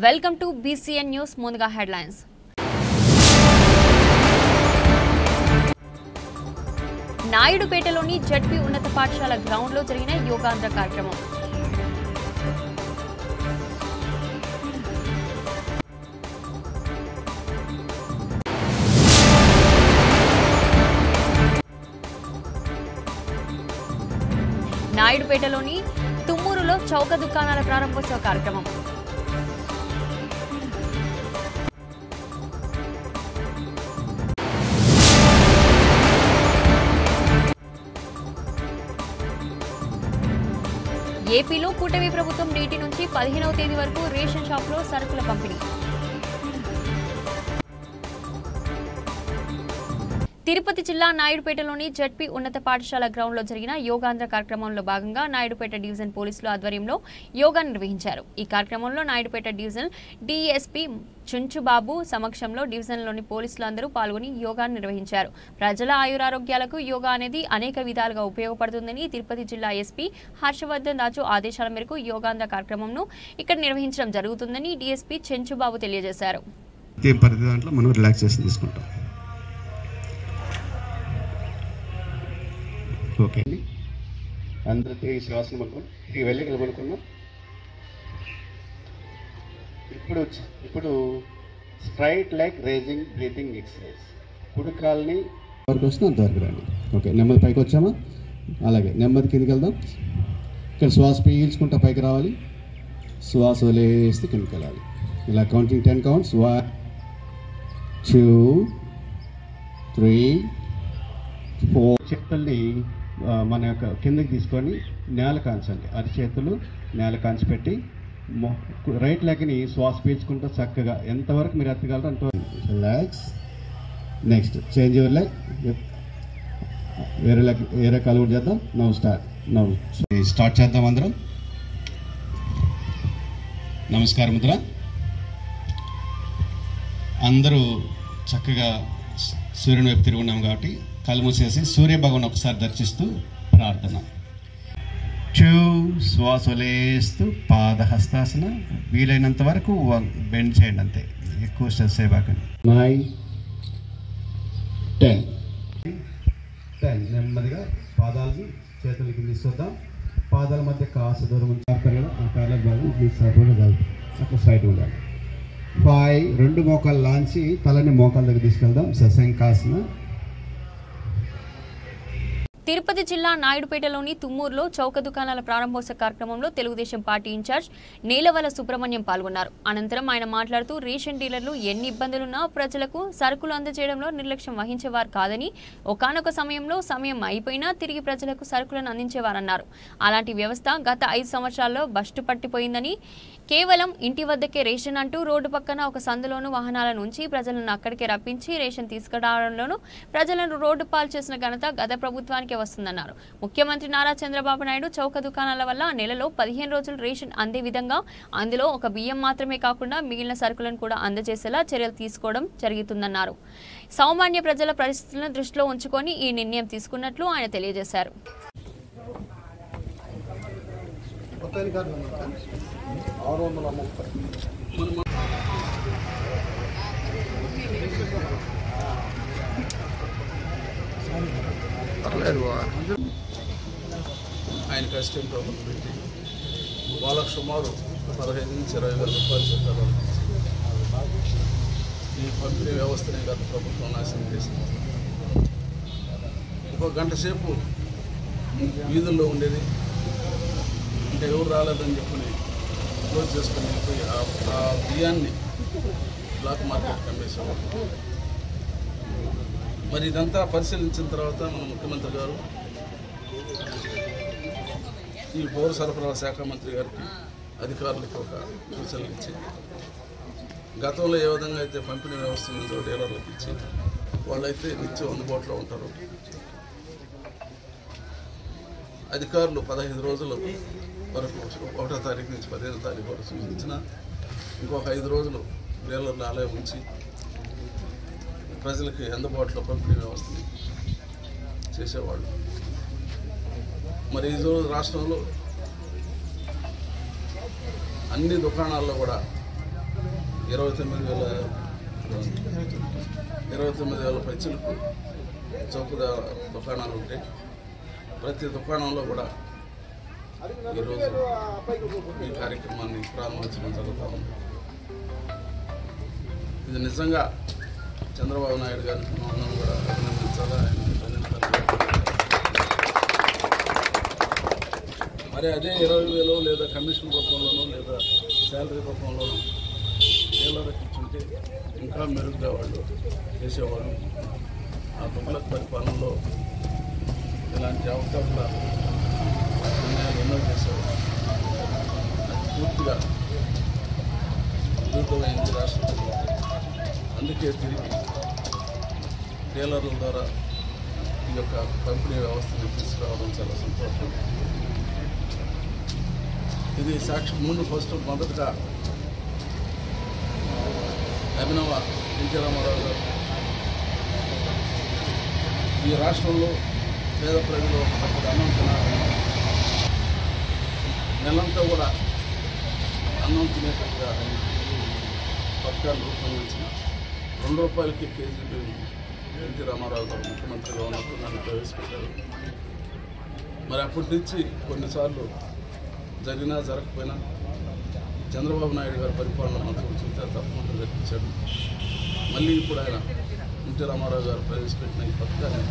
Welcome to BCN news. ముందుగా headlines. నాయుడుపేటలోని ZP ఉన్నత పాఠశాల గ్రౌండ్లో జరిగిన యోగాంధ్ర కార్యక్రమం. నాయుడుపేటలోని తుమ్మూరులో చౌక దుకాణాల ప్రారంభోత్సవ కార్యక్రమం. ఏపీలో కూటమి ప్రభుత్వం నేటి నుంచి 15వ తేదీ వరకు రేషన్ షాప్లో సరుకుల పంపిణీ. తిరుపతి జిల్లా నాయుడుపేటలోని జడ్పీ ఉన్నత పాఠశాల గ్రౌండ్లో జరిగిన యోగాంధ్ర కార్యక్రమంలో భాగంగా నాయుడుపేట డివిజన్ పోలీసుల ఆధ్వర్యంలో యోగా నిర్వహించారు. ఈ కార్యక్రమంలో నాయుడుపేట డివిజన్ DSP చుంచుబాబు సమక్షంలో డివిజన్లోని పోలీసులందరూ పాల్గొని యోగా నిర్వహించారు. ప్రజల ఆయురారోగ్యాలకు యోగా అనేది అనేక విధాలుగా ఉపయోగపడుతుందని తిరుపతి జిల్లా SP హర్షవర్ధన్ రాజు ఆదేశాల మేరకు యోగాంధ్ర కార్యక్రమంను ఇక్కడ నిర్వహించడం జరుగుతుందని DSP చుంచుబాబు తెలియజేశారు. ఓకే అండి, అందరికీ శ్వాసను పడుకుని వెళ్ళి నిలబడుకున్నాం. ఇప్పుడు straight leg raising breathing exercise. కుడి కాల్ని వరకు వస్తే అంతవరకు రండి. ఓకే, నెమ్మది పైకి వచ్చామా? అలాగే నెమ్మది కిందికి వెళ్దాం. ఇక్కడ శ్వాస పీల్చుకుంటా పైకి రావాలి, శ్వాస వదిలేస్తే కిందికి వెళ్ళాలి. ఇలా కౌంటింగ్ 10 కౌంట్స్. 1 2 3 4. చేతుల్ని మన యొక్క కిందకి తీసుకొని నేల కాంచండి. అరిచేతులు నేల కాంచి పెట్టి రైట్ లెగ్ని శ్వాస పీల్చుకుంటూ చక్కగా ఎంతవరకు మీరు ఎత్తగలరో అంతవరకు relax. Next change your leg, వేరే కాలు కూడా చేద్దాం. స్టార్ట్ చేద్దాం అందరం. నమస్కారం ముద్ర. అందరూ చక్కగా సూర్యుని వైపు తిరిగి ఉన్నాం కాబట్టి కళ్ళు మూసేసి సూర్య భగవాన్ ఒకసారి దర్శిస్తూ ప్రార్థన. 2 శ్వాస వదిలేస్తూ పాదహస్తాసన. వీలైనంత వరకు బెండ్ చేయండి, అంతే, ఎక్కువ స్ట్రెస్ అయిపోకండి. 9 10 నెమ్మదిగా పాదాలని చేతులకి తీసుకొద్దాం. పాదాల మధ్య కాస్త దూరం ఉంచారు కదా, ఆ ప్యారలల్ భాగం తీసుకుంటే అట్లా స్ట్రైట్ ఉండాలి. 5 2 మోకాలు లాంచి తలని మోకాల దగ్గర తీసుకెళ్దాం. శశంకాసన. తిరుపతి జిల్లా నాయుడుపేటలోని తుమ్మూరులో చౌక దుకాణాల ప్రారంభోత్సవ కార్యక్రమంలో తెలుగుదేశం పార్టీ ఇన్ఛార్జ్ నేలవల సుబ్రహ్మణ్యం పాల్గొన్నారు. అనంతరం ఆయన మాట్లాడుతూ రేషన్ డీలర్లు ఎన్ని ఇబ్బందులున్నా ప్రజలకు సరుకులు అందజేయడంలో నిర్లక్ష్యం వహించేవారు కాదని, ఒకానొక సమయంలో సమయం అయిపోయినా తిరిగి ప్రజలకు సరుకులను అందించేవారన్నారు. అలాంటి వ్యవస్థ గత 5 సంవత్సరాల్లో బస్టు పట్టిపోయిందని, కేవలం ఇంటి వద్దకే రేషన్ అంటూ రోడ్డు పక్కన ఒక సందులోనూ వాహనాలను ఉంచి ప్రజలను అక్కడికే రప్పించి రేషన్ తీసుకురావడంలోనూ ప్రజలను రోడ్డు పాలు చేసిన ఘనత గత ప్రభుత్వానికి వస్తుందన్నారు. ముఖ్యమంత్రి నారా చంద్రబాబు నాయుడు చౌక దుకాణాల వల్ల నెలలో 15 రోజులు రేషన్ అందే విధంగా, అందులో ఒక బియ్యం మాత్రమే కాకుండా మిగిలిన సరుకులను కూడా అందజేసేలా చర్యలు తీసుకోవడం జరుగుతుందన్నారు. సామాన్య ప్రజల పరిస్థితులను దృష్టిలో ఉంచుకొని ఈ నిర్ణయం తీసుకున్నట్లు ఆయన తెలియజేశారు. ఆయన కష్టం ప్రభుత్వం పెట్టి వాళ్ళకు సుమారు 15 నుంచి 20 వేల రూపాయలు చెప్పారు. ఈ పంపిణీ వ్యవస్థని గత ప్రభుత్వం నాశనం చేసింది. ఒక గంట సేపు వీధుల్లో ఉండేది, అంటే ఎవరు రాలేదని చెప్పని క్లోజ్ చేసుకుని వెళ్ళిపోయి ఆ బియ్యాన్ని బ్లాక్ మార్కెట్కి అమ్మేసేవారు. మరి ఇదంతా పరిశీలించిన తర్వాత మన ముఖ్యమంత్రి గారు ఈ పౌర సరఫరాల శాఖ మంత్రి గారికి అధికారులకు ఒక సూచనలు ఇచ్చి, గతంలో ఏ విధంగా అయితే పంపిణీ వ్యవస్థ ఉందో డీలర్లకు ఇచ్చి వాళ్ళైతే నిత్యం అందుబాటులో ఉంటారు. అధికారులు 15 రోజుల వరకు 1వ తారీఖు నుంచి 15వ తారీఖు వరకు సూచించిన ఇంకొక 5 రోజులు డీలర్ల ఆలయం ఉంచి ప్రజలకి అందుబాటులో పంపిణీ వ్యవస్థని చేసేవాళ్ళు. మరి ఈరోజు రాష్ట్రంలో అన్ని దుకాణాల్లో కూడా 29,000 పైచలకు చౌక దుకాణాలు ఉంటాయి. ప్రతి దుకాణంలో కూడా ఈరోజు ఈ కార్యక్రమాన్ని ప్రారంభించడం జరుగుతూ ఉంది. ఇది నిజంగా చంద్రబాబు నాయుడు గారికి మనం కూడా అభినందించాలా, ఆయన మరి అదే 20,000 లేదా కమిషన్ రూపంలోనో లేదా శాలరీ రూపంలోనో డీలర్కి ఇచ్చుంటే ఇంకా మెరుగ్గా వాళ్ళు చేసేవాళ్ళు. ఆ తుమ్మలక్ పరిపాలనలో ఇలాంటి అవకాశాల నిర్ణయాలు ఎన్నో చేసేవాళ్ళు. అది పూర్తిగా అద్భుతమైంది రాష్ట్రంలో. అందుకే తిరిగి డీలర్ల ద్వారా ఈ యొక్క పంపిణీ వ్యవస్థని తీసుకురావడం చాలా సంతోషం. ఇది మొదటగా అభినవ ఎన్టీ రామారావు గారు ఈ రాష్ట్రంలో పేద ప్రజలు ఒకప్పుడు అన్నం తినాలని, నెలంతా కూడా అన్నం తినేటట్టుగా పథకాలు రూపొందించిన ₹2 కేజీ ఎన్టీ రామారావు గారు ముఖ్యమంత్రిగా ఉన్నప్పుడు నన్ను ప్రవేశపెట్టారు. మరి అప్పటి నుంచి కొన్నిసార్లు జరిగినా జరగకపోయినా చంద్రబాబు నాయుడు గారి పరిపాలన మాత్రం చూస్తే తప్పకుండా జరిపించాడు. మళ్ళీ ఇప్పుడు ఆయన ఎన్టీ రామారావు గారు ప్రవేశపెట్టిన ఈ పథకాన్ని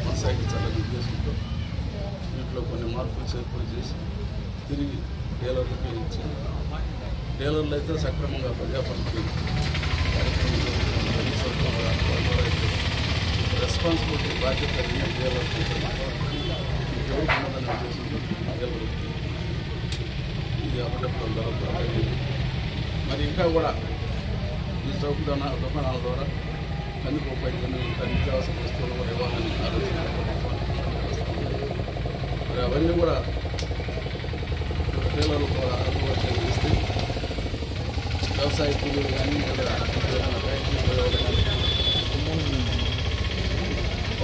కొనసాగించాలనే ఉద్దేశంతో వీటిలో కొన్ని మార్పులు చేర్పులు చేసి తిరిగి డీలర్లకి ఇచ్చి, డీలర్లు అయితే సక్రమంగా ప్రజాపనికి రెస్పాన్సిబిలిటీ బాధ్యత డీలర్కి ఉన్నదనే ఉద్దేశంతో డీలర్కి ఇది అప్పచెప్పడం జరుగుతుంది. మరి ఇంకా కూడా ఈ చౌక దుకాణాల ద్వారా కందిపప్పు ఇంకా నిత్యావసర వస్తువులు కూడా ఇవ్వాలని ఆలోచన. మరి అవన్నీ కూడా డీలర్లు కూడా అనుభవం ఇస్తే వ్యవసాయ కూలీలు కానీ లేదా ఫ్యాక్టరీ పోయేవాళ్ళు కానీ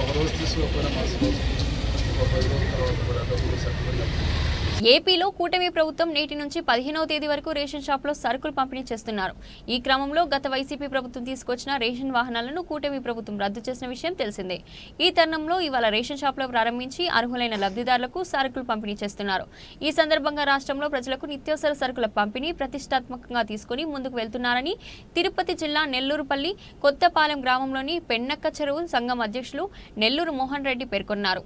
ఒక రోజు తీసుకోకపోయినా మరుసటి రోజు ఒక 10 రోజుల తర్వాత కూడా డబ్బులు సక్రమంగా. ఏపీలో కూటమి ప్రభుత్వం నేటి నుంచి 15వ తేదీ వరకు రేషన్ షాప్లో సరుకులు పంపిణీ చేస్తున్నారు. ఈ క్రమంలో గత వైసీపీ ప్రభుత్వం తీసుకొచ్చిన రేషన్ వాహనాలను కూటమి ప్రభుత్వం రద్దు చేసిన విషయం తెలిసిందే. ఈ తరుణంలో ఇవాళ రేషన్ షాప్లో ప్రారంభించి అర్హులైన లబ్ధిదారులకు సరుకులు పంపిణీ చేస్తున్నారు. ఈ సందర్భంగా రాష్ట్రంలో ప్రజలకు నిత్యావసర సరుకుల పంపిణీ ప్రతిష్టాత్మకంగా తీసుకుని ముందుకు వెళ్తున్నారని తిరుపతి జిల్లా నెల్లూరుపల్లి కొత్తపాలెం గ్రామంలోని పెన్నక్క చెరువు సంఘం అధ్యక్షులు నెల్లూరు మోహన్ రెడ్డి పేర్కొన్నారు.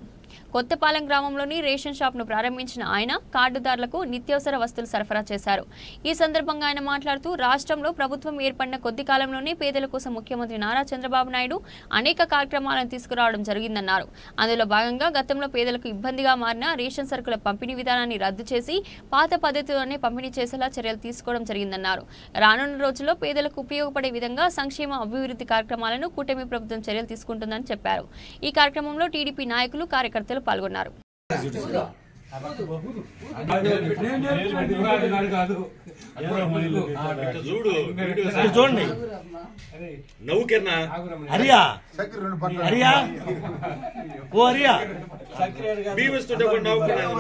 కొత్తపాలెం గ్రామంలోని రేషన్ షాప్ను ప్రారంభించిన ఆయన కార్డుదారులకు నిత్యావసర వస్తువులు సరఫరా చేశారు. ఈ సందర్భంగా ఆయన మాట్లాడుతూ రాష్ట్రంలో ప్రభుత్వం ఏర్పడిన కొద్ది కాలంలోనే పేదల కోసం ముఖ్యమంత్రి నారా చంద్రబాబు నాయుడు అనేక కార్యక్రమాలను తీసుకురావడం జరిగిందన్నారు. అందులో భాగంగా గతంలో పేదలకు ఇబ్బందిగా మారిన రేషన్ సరుకుల పంపిణీ విధానాన్ని రద్దు చేసి పాత పద్ధతిలోనే పంపిణీ చేసేలా చర్యలు తీసుకోవడం జరిగిందన్నారు. రానున్న రోజుల్లో పేదలకు ఉపయోగపడే విధంగా సంక్షేమ అభివృద్ధి కార్యక్రమాలను కూటమి ప్రభుత్వం చర్యలు తీసుకుంటుందని చెప్పారు. ఈ కార్యక్రమంలో టీడీపీ నాయకులు కార్యకర్తలు పాల్గొన్నారు. చూడండి నవ్వుకెన్నా హరియా హరియా ఓ హరియా బీమిస్తుంటే కూడా నవ్వుకున్నాను.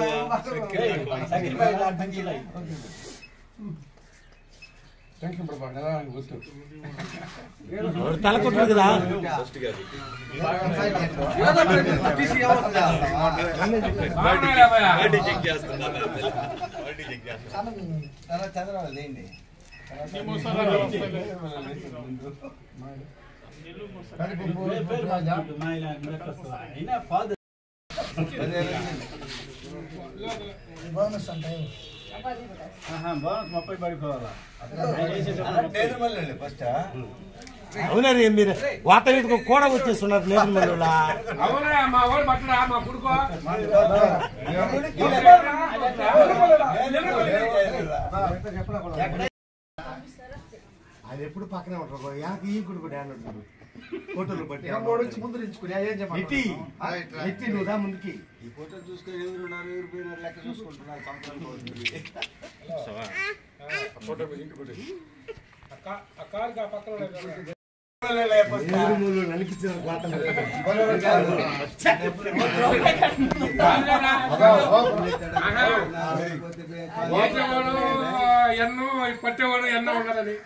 తల కొట్టు కదా అవునా మీరు వాతావరణం కూడా వచ్చేస్తున్నారు లేదు ఆయన ఎప్పుడు పక్కనే ఉంటారు. యాకి ఈ గుడి కూడా ఉంటాడు. ఫోటోలు బట్టి ముందు నువ్వు దా ముందుకి ఈ ఫోటోలు చూసుకొని ఎవరున్నారు ఎవరు పోయినారు లెక్క చూసుకుంటున్నారు. ఎన్నో పట్టేవాడు ఎన్నో ఉండాలని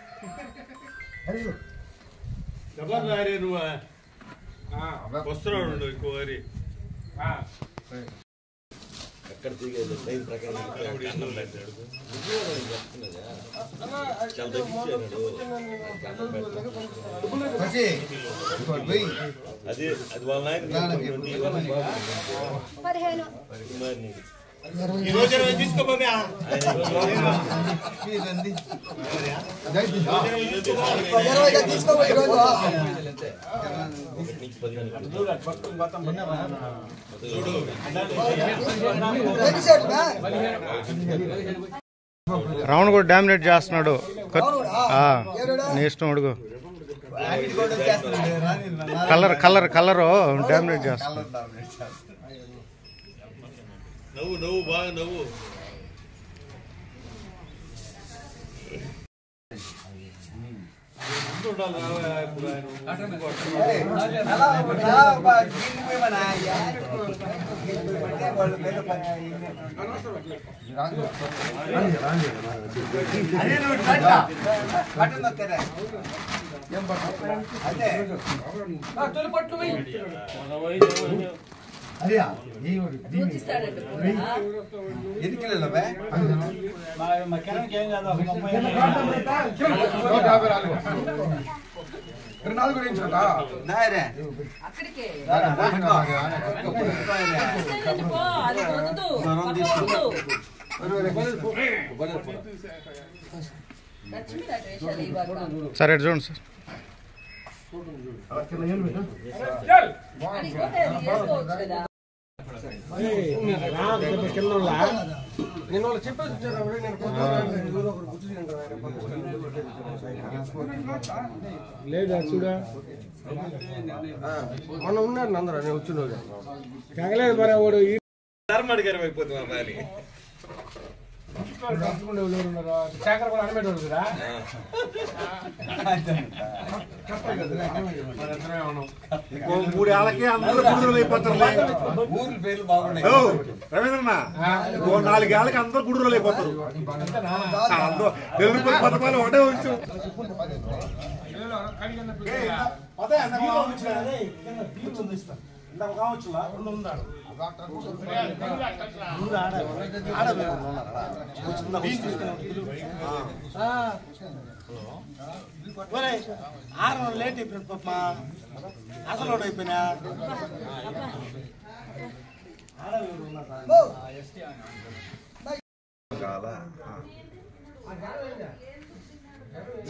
వస్తున్నాడు ఎక్కువ ఎక్కడ దిగేది టైం ప్రకారం చాలా తగ్గించాడు అది అది వాళ్ళ తీసుకోబోయా రావణ్ కూడా డామినేట్ చేస్తున్నాడు నీ ఇష్టం అడుగు కలర్ కలర్ కలర్ డామినేట్ చేస్తున్నాడు నవ్వు నవ్వు బాగా నవ్వు సరే చూడండి సార్ లేదా చూడా మనం ఉన్నారు అందరూ నేను వచ్చిన తగలేదు మరి వాడు ధర్మడిగారు అయిపోతున్నా మరి శేఖర్ కూడా అనబెట్టాడు కదా మూడు ఏళ్ళకి అందరూ గుడులు అయిపోతారు రవీంద్రన్న 4 ఏళ్ళకి అందరూ గుడులు అయిపోతారు తెలుగు పథకాలు ఒకటే వచ్చు లేట్ అయిపోయింది పాప అసలు అయిపోయినా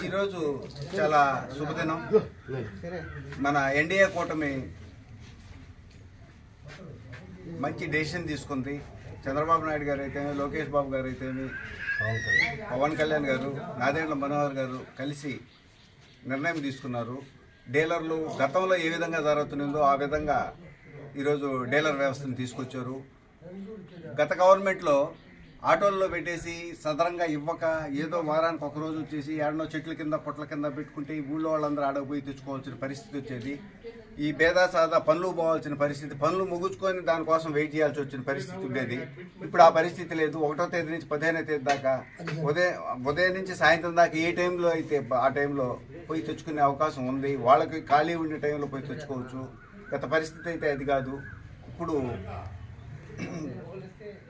ఈరోజు చాలా శుభదినం. మన ఎన్డీఏ కూటమి మంచి డెసిషన్ తీసుకుంది. చంద్రబాబు నాయుడు గారు అయితేమి, లోకేష్ బాబు గారు అయితేమి, పవన్ కళ్యాణ్ గారు, నాదెండ్ల మనోహర్ గారు కలిసి నిర్ణయం తీసుకున్నారు. డీలర్లు గతంలో ఏ విధంగా జరుగుతుందో ఆ విధంగా ఈరోజు డీలర్ వ్యవస్థను తీసుకొచ్చారు. గత గవర్నమెంట్లో ఆటోల్లో పెట్టేసి సదరంగా ఇవ్వక ఏదో వారానికి ఒక రోజు వచ్చేసి ఏడనో చెట్ల కింద పొట్ల కింద పెట్టుకుంటే ఈ ఊళ్ళో వాళ్ళందరూ ఆడకపోయి తెచ్చుకోవాల్సిన పరిస్థితి వచ్చేది. ఈ భేదా సాదా పనులు పోవాల్సిన పరిస్థితి, పనులు ముగించుకొని దానికోసం వెయిట్ చేయాల్సి వచ్చిన పరిస్థితి ఉండేది. ఇప్పుడు ఆ పరిస్థితి లేదు. 1వ తేదీ నుంచి 15వ తేదీ దాకా ఉదయం నుంచి సాయంత్రం దాకా ఏ టైంలో అయితే ఆ టైంలో పోయి తెచ్చుకునే అవకాశం ఉంది. వాళ్ళకి ఖాళీ ఉండే టైంలో పోయి తెచ్చుకోవచ్చు. గత పరిస్థితి అయితే అది కాదు. ఇప్పుడు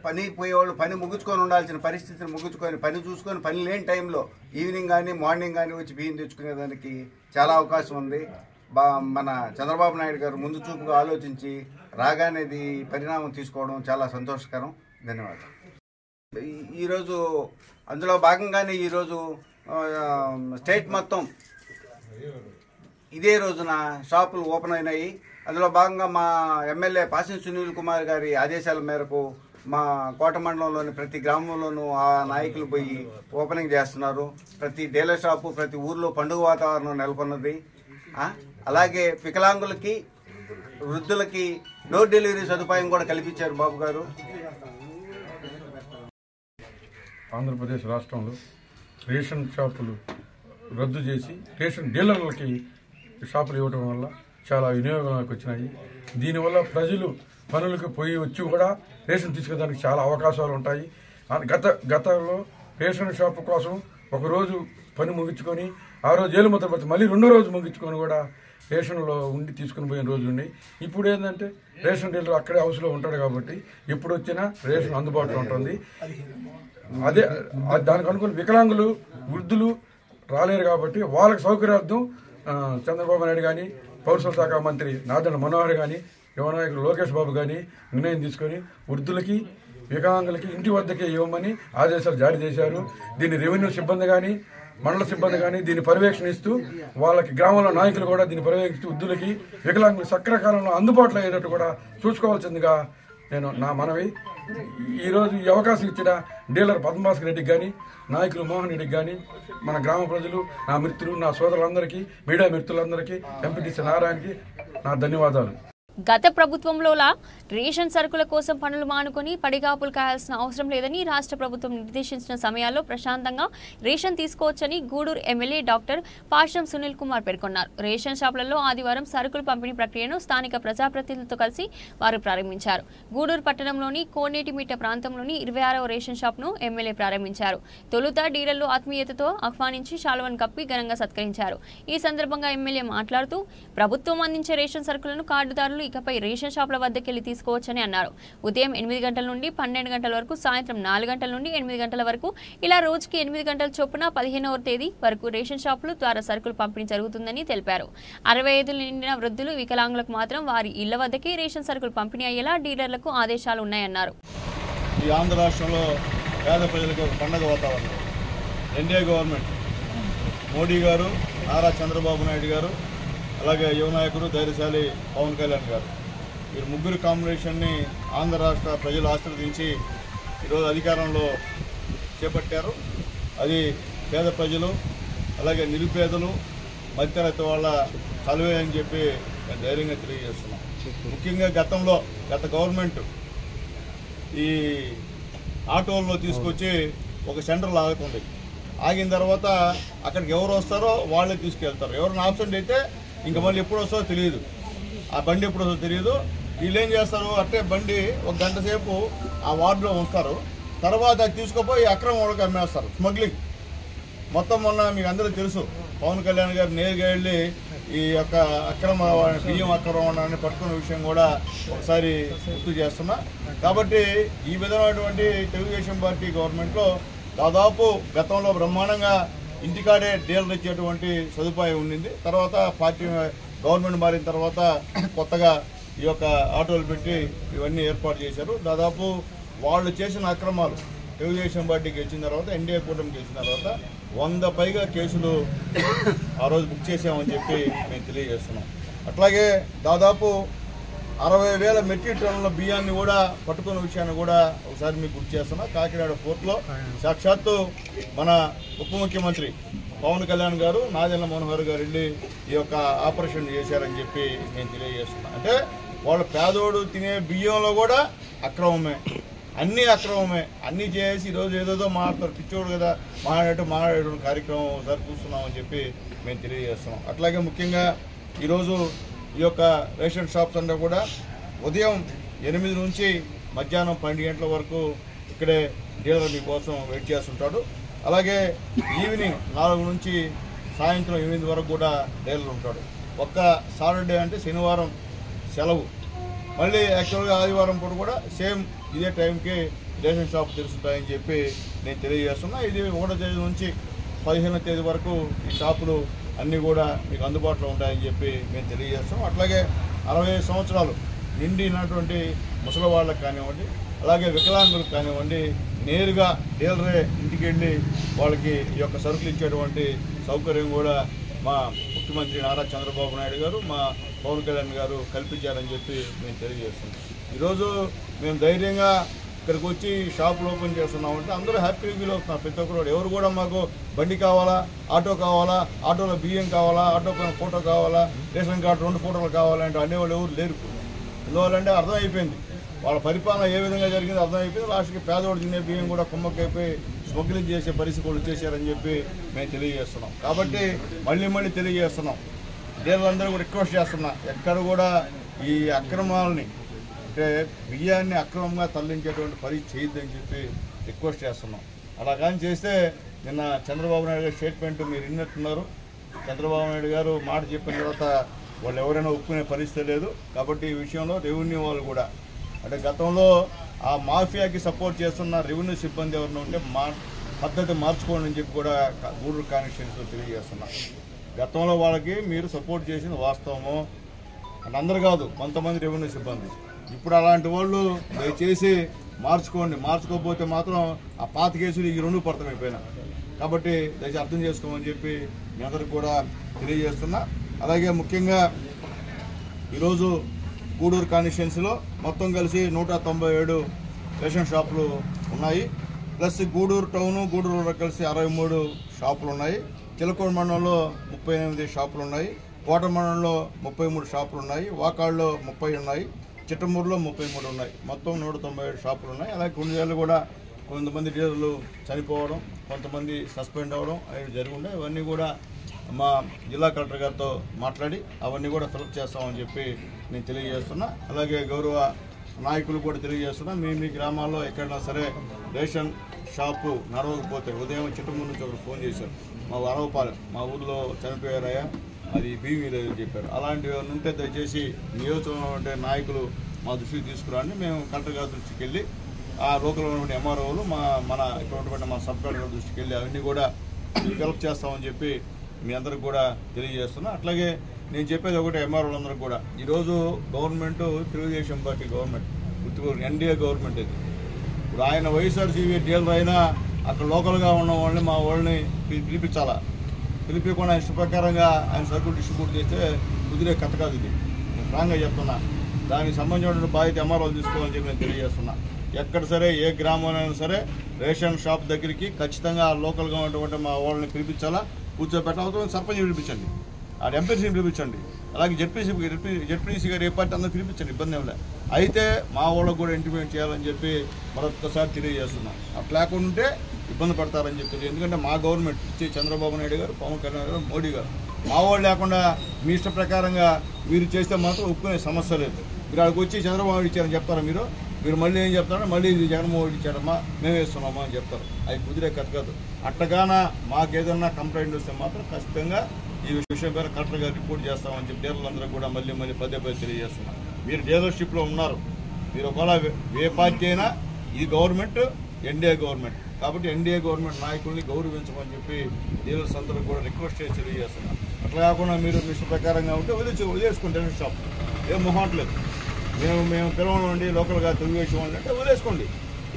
పని పోయేవాళ్ళు పని ముగించుకొని ఉండాల్సిన పరిస్థితిని ముగించుకొని పని చూసుకొని పని లేని టైంలో ఈవినింగ్ కానీ మార్నింగ్ కానీ వచ్చి బియ్యం తెచ్చుకునేదానికి చాలా అవకాశం ఉంది. మన చంద్రబాబు నాయుడు గారు ముందు చూపుగా ఆలోచించి రాగానేది పరిణామం తీసుకోవడం చాలా సంతోషకరం. ధన్యవాదాలు. ఈరోజు అందులో భాగంగానే ఈరోజు స్టేట్ మొత్తం ఇదే రోజున షాపులు ఓపెన్ అయినాయి. అందులో భాగంగా మా ఎమ్మెల్యే పాసిం సునీల్ కుమార్ గారి ఆదేశాల మేరకు మా కోట మండలంలోని ప్రతి గ్రామంలోనూ ఆ నాయకులు పోయి ఓపెనింగ్ చేస్తున్నారు. ప్రతి డీలర్ షాపు, ప్రతి ఊర్లో పండుగ వాతావరణం నెలకొన్నది. అలాగే వికలాంగులకి, వృద్ధులకి డోర్ డెలివరీ సదుపాయం కూడా కల్పించారు బాబు గారు. ఆంధ్రప్రదేశ్ రాష్ట్రంలో రేషన్ షాపులు రద్దు చేసి రేషన్ డీలర్లకి షాపులు ఇవ్వడం వల్ల చాలా వినియోగంలోకి వచ్చినాయి. దీనివల్ల ప్రజలు పనులకు పోయి వచ్చి కూడా రేషన్ తీసుకునేదానికి చాలా అవకాశాలు ఉంటాయి. గతంలో రేషన్ షాపు కోసం ఒకరోజు పని ముగించుకొని ఆ రోజు జైలు ముద్ర పడితే మళ్ళీ రెండో రోజు ముగించుకొని కూడా రేషన్లో ఉండి తీసుకుని పోయిన రోజులు ఉన్నాయి. ఇప్పుడు ఏంటంటే రేషన్ డీలర్ అక్కడే హౌస్లో ఉంటాడు కాబట్టి ఎప్పుడు వచ్చినా రేషన్ అందుబాటులో ఉంటుంది. అదే దానికి అనుకున్న వికలాంగులు వృద్ధులు రాలేరు కాబట్టి వాళ్ళకి సౌకర్యార్థం చంద్రబాబు నాయుడు కానీ పౌరసరఫరాల శాఖ మంత్రి నాదెండ్ల మనోహర్ కానీ యువ నాయకులు లోకేష్ బాబు కానీ నిర్ణయం తీసుకొని వృద్ధులకి వికలాంగులకి ఇంటి వద్దకే ఇవ్వమని ఆదేశాలు జారీ చేశారు. దీన్ని రెవెన్యూ సిబ్బంది కానీ మండల సిబ్బంది కానీ దీన్ని పర్యవేక్షణిస్తూ వాళ్ళకి గ్రామంలో నాయకులు కూడా దీన్ని పర్యవేక్షిస్తూ వృద్ధులకి వికలాంగులు సక్రకాలంలో అందుబాటులో అయ్యేటట్టు కూడా చూసుకోవాల్సిందిగా నేను నా మనవి. ఈరోజు ఈ అవకాశం ఇచ్చిన డీలర్ పద్మభాస్కర్ రెడ్డికి కానీ నాయకులు మోహన్ రెడ్డికి కానీ మన గ్రామ ప్రజలు నా మిత్రులు నా సోదరులందరికీ మీడియా మిత్రులందరికీ ఎంపీటీసీ నారాయణకి నా ధన్యవాదాలు. గత ప్రభుత్వంలోలా రేషన్ సరుకుల కోసం పనులు మానుకొని పడిగాపులు కాయాల్సిన అవసరం లేదని రాష్ట్ర ప్రభుత్వం నిర్దేశించిన సమయాల్లో ప్రశాంతంగా రేషన్ తీసుకోవచ్చని గూడూరు ఎమ్మెల్యే డాక్టర్ పాషం సునీల్ కుమార్ పేర్కొన్నారు. రేషన్ షాపులలో ఆదివారం సరుకుల పంపిణీ ప్రక్రియను స్థానిక ప్రజాప్రతినిధులతో కలిసి వారు ప్రారంభించారు. గూడూరు పట్టణంలోని కోనేటిమిట్ట ప్రాంతంలోని 26వ రేషన్ షాప్ను ఎమ్మెల్యే ప్రారంభించారు. తొలుత డీలర్లు ఆత్మీయతతో ఆహ్వానించి శాలువాను కప్పి ఘనంగా సత్కరించారు. ఈ సందర్భంగా ఎమ్మెల్యే మాట్లాడుతూ ప్రభుత్వం అందించే రేషన్ సరుకులను కార్డుదారులు ఇకపై రేషన్ షాపుల వద్దకెళ్లి తీసుకోవచ్చని అన్నారు. ఉదయం 8 గంటల నుండి 12 గంటల వరకు, సాయంత్రం 4 గంటల నుండి 8 గంటల వరకు ఇలా రోజుకి 8 గంటల చొప్పున 15వ తేదీ వరకు రేషన్ షాపుల ద్వారా సరుకులు పంపిణీ జరుగుతుందని తెలిపారు. 65 నిండిన వృద్ధులు వికలాంగులకు మాత్రం వారి ఇళ్ల వద్దకే రేషన్ సరుకులు పంపిణీ అయ్యేలా డీలర్లకు ఆదేశాలు ఉన్నాయన్నారు. ఈ ఆంధ్ర రాష్ట్రంలో పేద ప్రజలకు ఒక పండగ వాతావరణం. ఎన్డీఏ గవర్నమెంట్ మోడీ గారు, నారా చంద్రబాబు నాయుడు గారు, అలాగే యువ నాయకుడు ధైర్యశాలి పవన్ కళ్యాణ్ గారు, వీరు ముగ్గురు కాంబినేషన్ని ఆంధ్ర రాష్ట్ర ప్రజలు ఆశీర్వదించి ఈరోజు అధికారంలో చేపట్టారు. అది పేద ప్రజలు, అలాగే నిరుపేదలు, మధ్యతరగతి వాళ్ళ చలువే అని చెప్పి నేను ధైర్యంగా తెలియజేస్తున్నాం. ముఖ్యంగా గత గవర్నమెంట్ ఈ ఆటోల్లో తీసుకొచ్చి ఒక సెంటర్లో ఆగుతుంది. ఆగిన తర్వాత అక్కడికి ఎవరు వస్తారో వాళ్ళే తీసుకెళ్తారు. ఎవరైనా ఆబ్సెంట్ అయితే ఇంకా మళ్ళీ ఎప్పుడు వస్తారో తెలియదు, ఆ బండి ఎప్పుడు వస్తుందో తెలియదు. వీళ్ళు ఏం చేస్తారు, అట్టే బండి ఒక గంట సేపు ఆ వార్డులో ఉంచుతారు. తర్వాత అది తీసుకుపోయి అక్రమ వాళ్ళకి అమ్మేస్తారు, స్మగ్లింగ్. మొత్తం మొన్న మీకు అందరూ తెలుసు, పవన్ కళ్యాణ్ గారు నేరుగా వెళ్ళి ఈ యొక్క బియ్యం అక్రమాన్ని పట్టుకున్న విషయం కూడా ఒకసారి గుర్తు చేస్తున్నా. కాబట్టి ఈ విధమైనటువంటి తెలుగుదేశం పార్టీ గవర్నమెంట్లో దాదాపు గతంలో బ్రహ్మాండంగా ఇంటికాడే డీలర్ ఇచ్చేటువంటి సదుపాయం ఉండింది. తర్వాత పార్టీ గవర్నమెంట్ మారిన తర్వాత కొత్తగా ఈ యొక్క ఆటోలు పెట్టి ఇవన్నీ ఏర్పాటు చేశారు. దాదాపు వాళ్ళు చేసిన అక్రమాలు తెలుగుదేశం పార్టీకి వచ్చిన తర్వాత, ఎన్డీఏ కూటమికి వచ్చిన తర్వాత 100 పైగా కేసులు ఆ రోజు బుక్ చేసామని చెప్పి మేము తెలియజేస్తున్నాం. అట్లాగే దాదాపు 60,000 మెట్రిక్ టన్నుల బియ్యాన్ని కూడా పట్టుకున్న విషయాన్ని కూడా ఒకసారి మీకు గుర్తు చేస్తున్నా. కాకినాడ పోర్టులో సాక్షాత్తు మన ఉప ముఖ్యమంత్రి పవన్ కళ్యాణ్ గారు, నాదెండ్ల మనోహర్ గారు వెళ్ళి ఈ యొక్క ఆపరేషన్ చేశారని చెప్పి నేను తెలియజేస్తున్నా. అంటే వాళ్ళ పేదోడు తినే బియ్యంలో కూడా అక్రమమే, అన్నీ అక్రమమే. అన్నీ చేసి ఈరోజు ఏదేదో మాట్లాడతారు, పిచ్చోడు కదా మాట్లాడేటువంటి కార్యక్రమం ఒకసారి చూస్తున్నామని చెప్పి మేము తెలియజేస్తున్నాం. అట్లాగే ముఖ్యంగా ఈరోజు ఈ యొక్క రేషన్ షాప్స్ అంతా కూడా ఉదయం 8 నుంచి మధ్యాహ్నం 12 గంటల వరకు ఇక్కడే డీలర్ మీకోసం వెయిట్ చేస్తుంటాడు. అలాగే ఈవినింగ్ 4 నుంచి సాయంత్రం 8 వరకు కూడా డీలర్ ఉంటాడు. ఒక్క సాటర్డే అంటే శనివారం సెలవు, మళ్ళీ యాక్చువల్గా ఆదివారం పూట కూడా సేమ్ ఇదే టైంకి రేషన్ షాప్ తెరుస్తుంటాయని చెప్పి నేను తెలియజేస్తున్నా. ఇది 1వ తేదీ నుంచి 15వ తేదీ వరకు ఈ షాపులు అన్నీ కూడా మీకు అందుబాటులో ఉంటాయని చెప్పి మేము తెలియజేస్తాం. అట్లాగే 65 సంవత్సరాలు నిండినటువంటి ముసలి వాళ్ళకి కానివ్వండి, అలాగే వికలాంగులకు కానివ్వండి, నేరుగా డీలరే ఇంటికి వెళ్ళి వాళ్ళకి ఈ యొక్క సరుకులు ఇచ్చేటువంటి సౌకర్యం కూడా మా ముఖ్యమంత్రి నారా చంద్రబాబు నాయుడు గారు, మా పవన్ కళ్యాణ్ గారు కల్పించారని చెప్పి మేము తెలియజేస్తున్నాం. ఈరోజు మేము ధైర్యంగా ఇక్కడికి వచ్చి షాపులు ఓపెన్ చేస్తున్నామంటే అందరూ హ్యాపీ ఫీల్ అవుతున్నారు. ప్రతి ఒక్కరు ఎవరు కూడా మాకు బండి కావాలా, ఆటో కావాలా, ఆటోలో బియ్యం కావాలా, ఆటో ఫోటో కావాలా, రేషన్ కార్డు 2 ఫోటోలు కావాలంటే అనేవాళ్ళు ఎవరు లేరు. ఎందువల్లంటే అర్థమైపోయింది వాళ్ళ పరిపాలన ఏ విధంగా జరిగిందో అర్థమైపోయింది. లాస్ట్కి పేదవాడు తినే బియ్యం కూడా కుమ్మకైపోయి స్మగ్లింగ్ చేసే పరిస్థితి కూడా చేశారని చెప్పి మేము తెలియజేస్తున్నాం. కాబట్టి మళ్ళీ తెలియజేస్తున్నాం, డీలర్లందరూ కూడా రిక్వెస్ట్ చేస్తున్నా, ఎక్కడ కూడా ఈ అక్రమాలని అంటే బియ్యాన్ని అక్రమంగా తరలించేటువంటి పని చేయొద్దని చెప్పి రిక్వెస్ట్ చేస్తున్నాం. అలా కానీ చేస్తే నిన్న చంద్రబాబు నాయుడు గారి స్టేట్మెంట్ మీరు విన్నట్టున్నారు. చంద్రబాబు నాయుడు గారు మాట చెప్పిన తర్వాత వాళ్ళు ఎవరైనా ఒప్పుకునే పరిస్థితి లేదు. కాబట్టి ఈ విషయంలో రెవెన్యూ వాళ్ళు కూడా అంటే గతంలో ఆ మాఫియాకి సపోర్ట్ చేస్తున్న రెవెన్యూ సిబ్బంది ఎవరైనా ఉంటే పద్ధతి మార్చుకోండి అని చెప్పి కూడా గూడూరు కాన్స్టిట్యున్సీలో తెలియజేస్తున్నా. గతంలో వాళ్ళకి మీరు సపోర్ట్ చేసిన వాస్తవము అంటే అందరు కాదు, కొంతమంది రెవెన్యూ సిబ్బంది. ఇప్పుడు అలాంటి వాళ్ళు దయచేసి మార్చుకోకపోతే మాత్రం ఆ పాత కేసులు ఈ 2 పడతామైపోయినా. కాబట్టి దయచేసి అర్థం చేసుకోమని చెప్పి మీ అందరికి కూడా తెలియజేస్తున్నా. అలాగే ముఖ్యంగా ఈరోజు గూడూరు కాన్స్టిట్యున్సీలో మొత్తం కలిసి 197 రేషన్ షాపులు ఉన్నాయి. ప్లస్ గూడూరు టౌను గూడూరు కలిసి 63 షాపులు ఉన్నాయి. చిలకూరు మండలంలో 38 షాపులు ఉన్నాయి. కోట మండలంలో 33 షాపులు ఉన్నాయి. వాకాళ్ళలో 30 ఉన్నాయి. చిట్టమూరులో 33 ఉన్నాయి. మొత్తం 197 షాపులు ఉన్నాయి. అలాగే కొన్ని కూడా కొంతమంది డీలర్లు చనిపోవడం, కొంతమంది సస్పెండ్ అవ్వడం అవి జరిగి ఉన్నాయి. అవన్నీ కూడా మా జిల్లా కలెక్టర్ గారితో మాట్లాడి అవన్నీ కూడా ఫిలప్ చేస్తామని చెప్పి నేను తెలియజేస్తున్నా. అలాగే గౌరవ నాయకులు కూడా తెలియజేస్తున్నా, మీ గ్రామాల్లో ఎక్కడైనా సరే రేషన్ షాపు నడవకపోతే ఉదయం చిట్టమూరు నుంచి ఒకరు ఫోన్ చేశారు, మా వరవపాలెం మా ఊర్లో చనిపోయారయ్యా, అది బీవీ లేదని చెప్పారు. అలాంటివి ఉంటే దయచేసి నియోజకవర్గంలో ఉండే నాయకులు మా దృష్టికి తీసుకురాండి. మేము కలెక్టర్ గారి దృష్టికి వెళ్ళి ఆ లోకల్ ఉన్నటువంటి ఎంఆర్ఓలు మన ఇక్కడ ఉన్నటువంటి మా సబ్ కలెక్టర్ దృష్టికి వెళ్ళి అవన్నీ కూడా ఫిలప్ చేస్తామని చెప్పి మీ అందరికి కూడా తెలియజేస్తున్నా. అట్లాగే నేను చెప్పేది ఒకటే, ఎంఆర్ఓలందరికీ కూడా ఈరోజు government Telugu Desam party government, NDA government ఇది. ఇప్పుడు ఆయన వైఎస్ఆర్సీపీ డీలర్ అయినా అక్కడ లోకల్గా ఉన్న వాళ్ళని మా వాళ్ళని పిలిపించాలా, పిలిపించకుండా ఆయన ప్రకారంగా ఆయన సరుకులు డిస్ట్రిబ్యూట్ చేస్తే కుదిరే కథ కాదు ఇది. నేను స్ట్రాంగ్గా చెప్తున్నా. దానికి సంబంధించిన బాధ్యత ఎంఆర్ఓలు తీసుకోవాలని చెప్పి నేను తెలియజేస్తున్నా. ఎక్కడ సరే ఏ గ్రామంలో సరే రేషన్ షాప్ దగ్గరికి ఖచ్చితంగా లోకల్గా ఉన్నటువంటి మా వాళ్ళని పిలిపించాలా, కూర్చోబెట్టాలి. సర్పంచ్ పిలిపించండి, ఆ ఎంపీసీని పిలిపించండి, అలాగే జెడ్పీసీ గారు ఏ పార్టీ అందరూ పిలిపించండి, ఇబ్బంది ఏమి లేదు. అయితే మా వాళ్ళకు కూడా ఇంటిమేట్ చేయాలని చెప్పి మరొకసారి తెలియజేస్తున్నాం. అట్లా లేకుండా ఉంటే ఇబ్బంది పడతారని చెప్పి. ఎందుకంటే మా గవర్నమెంట్ ఇచ్చే చంద్రబాబు నాయుడు గారు, పవన్ కళ్యాణ్ గారు, మోడీ గారు, మా వాళ్ళు లేకుండా మీ ఇష్ట ప్రకారంగా మీరు చేస్తే మాత్రం ఒప్పుకునే సమస్య లేదు. మీరు అక్కడికి వచ్చి చంద్రబాబు నాయుడు ఇచ్చారని చెప్తారా? మీరు మళ్ళీ ఏం చెప్తారంటే మళ్ళీ జగన్మోహన్ రెడ్డి ఇచ్చాడమ్మా మేము వేస్తున్నామా అని చెప్తారు. అది కుదిరే కథ కాదు. అట్టగానా మాకేదన్నా కంప్లైంట్ వస్తే మాత్రం ఖచ్చితంగా ఈ విషయం పైన కలెక్టర్ గారు రిపోర్ట్ చేస్తామని చెప్పి డీలర్లందరూ కూడా మళ్ళీ పదే తెలియజేస్తున్నాం. మీరు డీలర్షిప్లో ఉన్నారు, మీరు ఒకవేళ ఏ పార్టీ అయినా ఈ గవర్నమెంట్ ఎన్డీఏ గవర్నమెంట్ కాబట్టి ఎన్డీఏ గవర్నమెంట్ నాయకుల్ని గౌరవించమని చెప్పి డీలర్స్ అందరూ కూడా రిక్వెస్ట్ చేసి తెలియజేస్తున్నాం. అట్లా కాకుండా మీరు మిషన్ ప్రకారంగా ఉంటే వదిలేసుకోండి. రేషన్ షాప్ ఏం మొహట్లేదు. మేము పిలవనండి లోకల్గా తెలుగుదేశం అంటే వదిలేసుకోండి,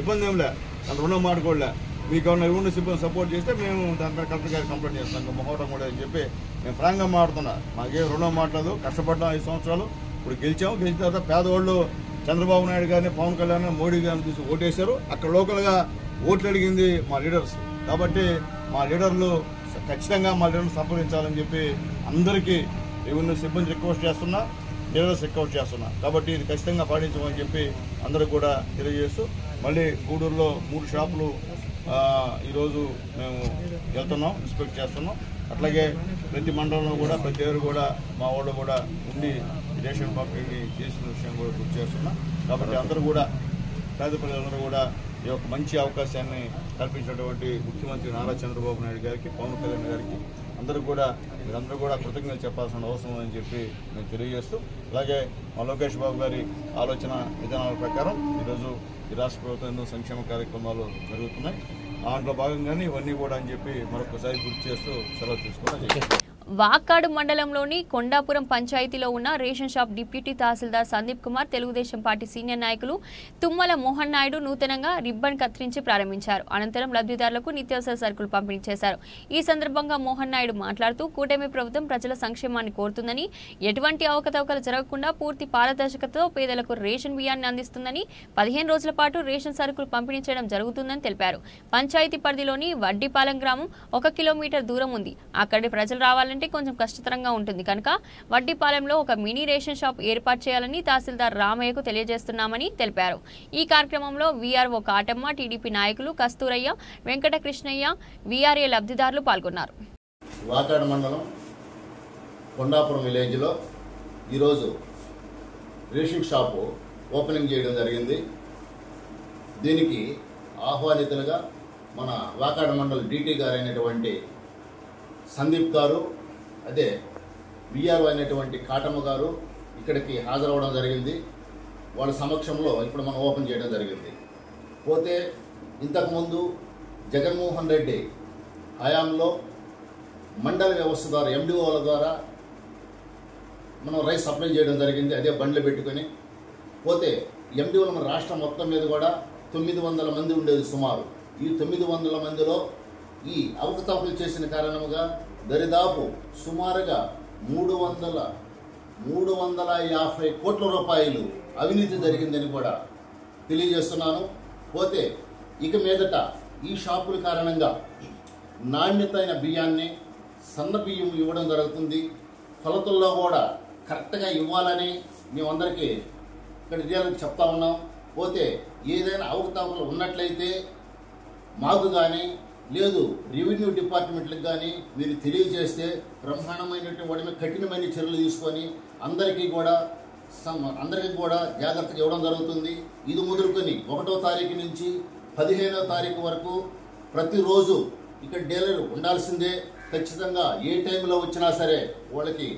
ఇబ్బంది ఏం లే. దాని రుణం మాడుకోలే. మీకు ఏమన్నా రెవెన్యూ సిబ్బంది సపోర్ట్ చేస్తే మేము దానిపై కలెక్టర్ గారికి కంప్లైంట్ చేస్తాం. మొహటం కూడా అని చెప్పి మేము ఫ్రాంక్గా మాట్లాడుతున్నా. మాకేం రుణం మాట్లాడదు, కష్టపడ్డాం 5 సంవత్సరాలు. ఇప్పుడు గెలిచిన తర్వాత పేదవాళ్ళు చంద్రబాబు నాయుడు గారిని, పవన్ కళ్యాణ్, మోడీ గారిని చూసి ఓటేశారు. అక్కడ లోకల్గా ఓట్లు అడిగింది మా లీడర్స్. కాబట్టి మా లీడర్లు ఖచ్చితంగా మా లీడర్లు సంప్రదించాలని చెప్పి అందరికీ రెవెన్యూ సిబ్బంది రిక్వెస్ట్ చేస్తున్నా, లీడర్స్ రిక్వెస్ట్ చేస్తున్నా. కాబట్టి ఇది ఖచ్చితంగా పాటించమని చెప్పి అందరికి కూడా తెలియజేస్తూ మళ్ళీ గూడూరులో 3 షాపులు ఈరోజు మేము వెళ్తున్నాం, ఇన్స్పెక్ట్ చేస్తున్నాం. అట్లాగే ప్రతి మండలంలో కూడా ప్రతి ఏరు కూడా మా వాళ్ళు కూడా ఉండి రేషన్ పంపిణీ చేసిన విషయం కూడా గుర్తు చేస్తున్నాం. కాబట్టి అందరూ కూడా పేద ప్రజలందరూ కూడా ఈ యొక్క మంచి అవకాశాన్ని కల్పించినటువంటి ముఖ్యమంత్రి నారా చంద్రబాబు నాయుడు గారికి, పవన్ కళ్యాణ్ గారికి మీరందరూ కూడా కృతజ్ఞతలు చెప్పాల్సిన అవసరం అని చెప్పి మేము తెలియజేస్తూ, అలాగే మా లోకేష్ బాబు గారి ఆలోచన విధానాల ప్రకారం ఈరోజు ఈ రాష్ట్ర ప్రభుత్వం ఎన్నో సంక్షేమ కార్యక్రమాలు జరుగుతున్నాయి. దాంట్లో భాగంగానే ఇవన్నీ కూడా అని చెప్పి మరొకసారి గుర్తు చేస్తూ సెలవు తీసుకున్నాం. వాకాడు మండలంలోని కొండాపురం పంచాయతీలో ఉన్న రేషన్ షాప్ డిప్యూటీ తహసీల్దార్ సందీప్ కుమార్, తెలుగుదేశం పార్టీ సీనియర్ నాయకులు తుమ్మల మోహన్ నాయుడు నూతనంగా రిబ్బన్ కత్తిరించి ప్రారంభించారు. అనంతరం లబ్ధిదారులకు నిత్యావసర సరుకులు పంపిణీ చేశారు. ఈ సందర్భంగా మోహన్ నాయుడు మాట్లాడుతూ కూటమి ప్రభుత్వం ప్రజల సంక్షేమాన్ని కోరుతుందని, ఎటువంటి అవకతవకలు జరగకుండా పూర్తి పారదర్శకతతో పేదలకు రేషన్ బియ్యాన్ని అందిస్తుందని, 15 రోజుల పాటు రేషన్ సరుకులు పంపిణీ చేయడం జరుగుతుందని తెలిపారు. పంచాయతీ పరిధిలోని వడ్డిపాలెం గ్రామం 1 కిలోమీటర్ దూరం ఉంది. అక్కడి ప్రజలు రావాలంటే కొంచెం కష్టతరంగా ఉంటుంది కనుక వడ్డిపాలెంలో ఒక మినీ రేషన్ షాప్ ఏర్పాటు చేయాలని తహసీల్దార్ రామయ్యకు తెలియజేస్తున్నామని తెలిపారు. ఈ కార్యక్రమంలో వీఆర్ఓ కాటమ్మ, టీడీపీ నాయకులు కస్తూరయ్య, వెంకట కృష్ణయ్య, వీఆర్ఏ లబ్ధిదారులు పాల్గొన్నారు. వాకాడు మండలం కొండాపురం విలేజ్లో ఈరోజు రేషన్ షాపు ఓపెనింగ్ చేయడం జరిగింది. దీనికి ఆహ్వానితులుగా మన వాకాడ మండల్ డిటి గారు అయినటువంటి సందీప్ గారు, అదే విఆర్ఓ అయినటువంటి కాటమ్మ గారు ఇక్కడికి హాజరవడం జరిగింది. వాళ్ళ సమక్షంలో ఇప్పుడు మనం ఓపెన్ చేయడం జరిగింది. పోతే ఇంతకుముందు జగన్మోహన్ రెడ్డి హయాంలో మండల వ్యవస్థ ద్వారా ఎండిఓల ద్వారా మనం రైస్ సప్లై చేయడం జరిగింది. అదే బండ్లు పెట్టుకొని పోతే ఎండిఓలు మన రాష్ట్రం మొత్తం మీద కూడా 900 మంది ఉండేది సుమారు. ఈ 900 మందిలో ఈ అవకతవకలు చేసిన కారణముగా దరిదాపు సుమారుగా 350 కోట్ల రూపాయలు అవినీతి జరిగిందని కూడా తెలియజేస్తున్నాను. పోతే ఇక మీదట ఈ షాపుల కారణంగా నాణ్యతైన బియ్యాన్ని, సన్న బియ్యం ఇవ్వడం జరుగుతుంది. కొలతల్లో కూడా కరెక్ట్గా ఇవ్వాలని మేమందరికీ ఇక్కడ డీలర్కి చెప్తా ఉన్నాం. పోతే ఏదైనా అవకతవకలు ఉన్నట్లయితే మాకు కానీ లేదు రెవెన్యూ డిపార్ట్మెంట్లకు కానీ మీరు తెలియజేస్తే బ్రహ్మాండమైనటువంటి కఠినమైన చర్యలు తీసుకొని అందరికీ కూడా జాగ్రత్తగా ఇవ్వడం జరుగుతుంది. ఇది మొదలుకొని 1వ తారీఖు నుంచి 15వ తారీఖు వరకు ప్రతిరోజు ఇక్కడ డీలర్ ఉండాల్సిందే. ఖచ్చితంగా ఏ టైంలో వచ్చినా సరే వాళ్ళకి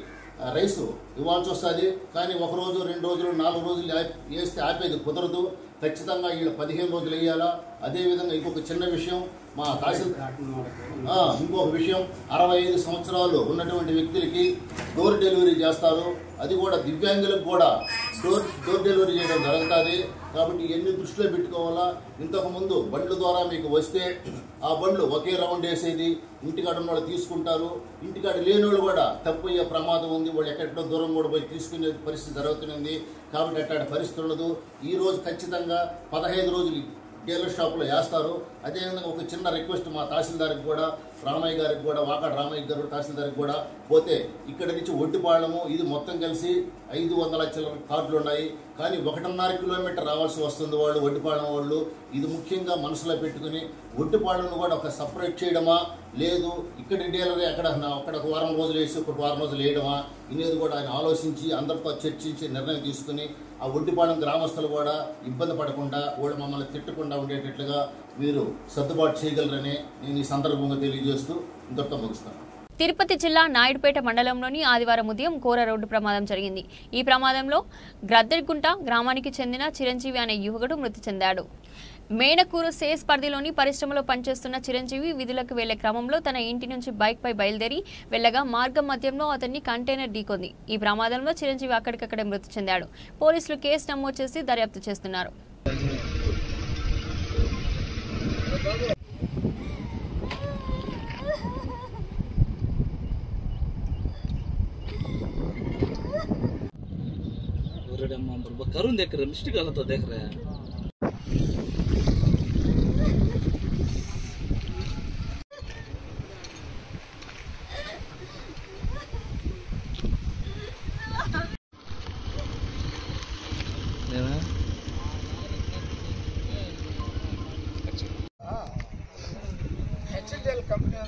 రైసు ఇవ్వాల్సి వస్తుంది. కానీ 1 రోజు 2 రోజులు 4 రోజులు వేస్తే ఆపేది కుదరదు. ఖచ్చితంగా వీళ్ళు 15 రోజులు వేయాలా. అదేవిధంగా ఇంకొక చిన్న విషయం, మా తహసీల్దార్ ఇంకొక విషయం, 65 సంవత్సరాలు ఉన్నటువంటి వ్యక్తులకి డోర్ డెలివరీ చేస్తారు. అది కూడా దివ్యాంగులకు కూడా డోర్ డెలివరీ చేయడం జరుగుతుంది. కాబట్టి ఇవన్నీ దృష్టిలో పెట్టుకోవాలా. ఇంతకుముందు బండ్ల ద్వారా మీకు వస్తే ఆ బండ్లు ఒకే రౌండ్ వేసేది, ఇంటికాడ ఉన్న వాళ్ళు తీసుకుంటారు. ఇంటికాడ లేని వాళ్ళు కూడా తప్పయ్యే ప్రమాదం ఉంది. వాళ్ళు ఎక్కడెక్కడో దూరం కూడా పోయి తీసుకునే పరిస్థితి జరుగుతుంది. కాబట్టి అట్లాంటి పరిస్థితి ఉండదు. ఈరోజు ఖచ్చితంగా 15 రోజులు డీలర్ షాపులో వేస్తారు. అదేవిధంగా ఒక చిన్న రిక్వెస్ట్ మా తహసీల్దార్కి కూడా, రామయ్య గారికి కూడా, వాకాడ రామయ్య గారు తహసీల్దార్కి కూడా, పోతే ఇక్కడ నుంచి ఒడ్డిపాళెము ఇది మొత్తం కలిసి 500 చిల్లర కార్డులు ఉన్నాయి. కానీ 1.5 కిలోమీటర్ రావాల్సి వస్తుంది వాళ్ళు ఒడ్డిపాళెం వాళ్ళు. ఇది ముఖ్యంగా మనసులో పెట్టుకుని ఒడ్డిపాళెంను కూడా ఒక సపరేట్ చేయడమా, లేదు ఇక్కడ డీలర్ అక్కడ ఒక వారం రోజులు వేసి ఒక వారం రోజులు వేయడమా అనేది కూడా ఆయన ఆలోచించి అందరితో చర్చించి నిర్ణయం తీసుకుని ఆ ఒడ్డిపాళెం గ్రామస్తులు కూడా ఇబ్బంది పడకుండా వాళ్ళు మమ్మల్ని తిట్టకుండా ఉండేటట్లుగా మీరు సర్దుబాటు చేయగలరని నేను ఈ సందర్భంగా తెలియజేస్తూ ఇంతటితో ముగిస్తాను. తిరుపతి జిల్లా నాయుడుపేట మండలంలోని ఆదివారం ఉదయం ఘోర రోడ్డు ప్రమాదం జరిగింది. ఈ ప్రమాదంలో గ్రద్దెగుంట గ్రామానికి చెందిన చిరంజీవి అనే యువకుడు మృతి చెందాడు. మేనకూరు సేస్ పరిధిలోని పరిశ్రమలో పనిచేస్తున్న చిరంజీవి విధులకు వెళ్లే క్రమంలో తన ఇంటి నుంచి బైక్పై బయలుదేరి వెళ్లగా మార్గం మధ్యంలో అతన్ని కంటైనర్ ఢీకొంది. ఈ ప్రమాదంలో చిరంజీవి అక్కడికక్కడే మృతి చెందాడు. పోలీసులు కేసు నమోదు చేసి దర్యాప్తు చేస్తున్నారు. करून देख रहे मिस्टेक गलत तो देख रहे हैं कंपनी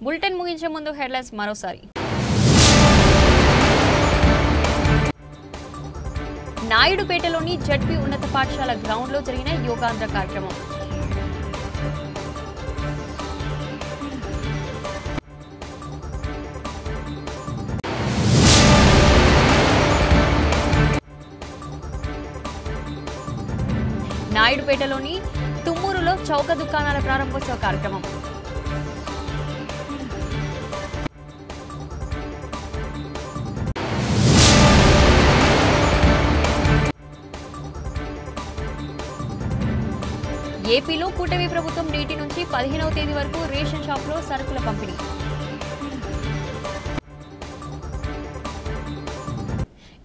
బులెటిన్ ముగించే ముందు హెడ్లైన్స్ మరోసారి. నాయుడుపేటలోని జడ్పీ ఉన్నత పాఠశాల గ్రౌండ్లో జరిగిన యోగాంధ్ర కార్యక్రమం. నాయుడుపేటలోని తుమ్మూరులో చౌక దుకాణాల ప్రారంభోత్సవ కార్యక్రమం. ఏపీలో కూటమి ప్రభుత్వం నేటి నుంచి 15వ తేదీ వరకు రేషన్ షాపులో సరుకుల పంపిణీ.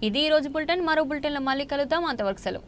ఇది ఈ రోజు బులెటిన్. మరో బులెటిన్లో మళ్ళీ కలుద్దాం. అంతవరకు సెలవు.